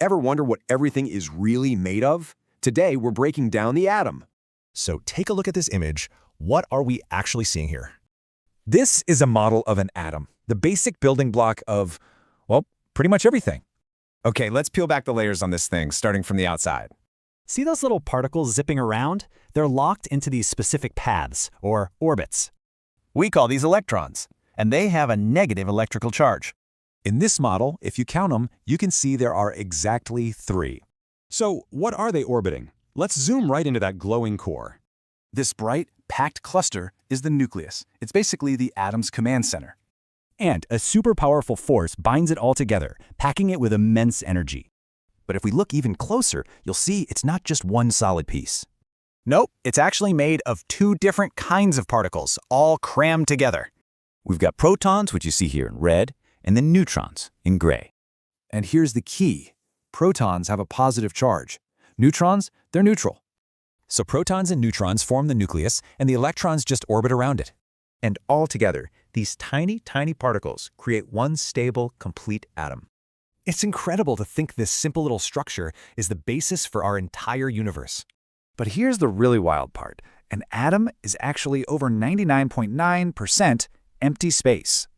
Ever wonder what everything is really made of? Today, we're breaking down the atom. So take a look at this image. What are we actually seeing here? This is a model of an atom, the basic building block of, well, pretty much everything. Okay, let's peel back the layers on this thing, starting from the outside. See those little particles zipping around? They're locked into these specific paths, or orbits. We call these electrons, and they have a negative electrical charge. In this model, if you count them, you can see there are exactly 3. So, what are they orbiting? Let's zoom right into that glowing core. This bright, packed cluster is the nucleus. It's basically the atom's command center. And a super powerful force binds it all together, packing it with immense energy. But if we look even closer, you'll see it's not just one solid piece. Nope, it's actually made of 2 different kinds of particles, all crammed together. We've got protons, which you see here in red, and then neutrons in gray. And here's the key. Protons have a positive charge. Neutrons, they're neutral. So protons and neutrons form the nucleus, and the electrons just orbit around it. And all together, these tiny, tiny particles create one stable, complete atom. It's incredible to think this simple little structure is the basis for our entire universe. But here's the really wild part. An atom is actually over 99.9% empty space.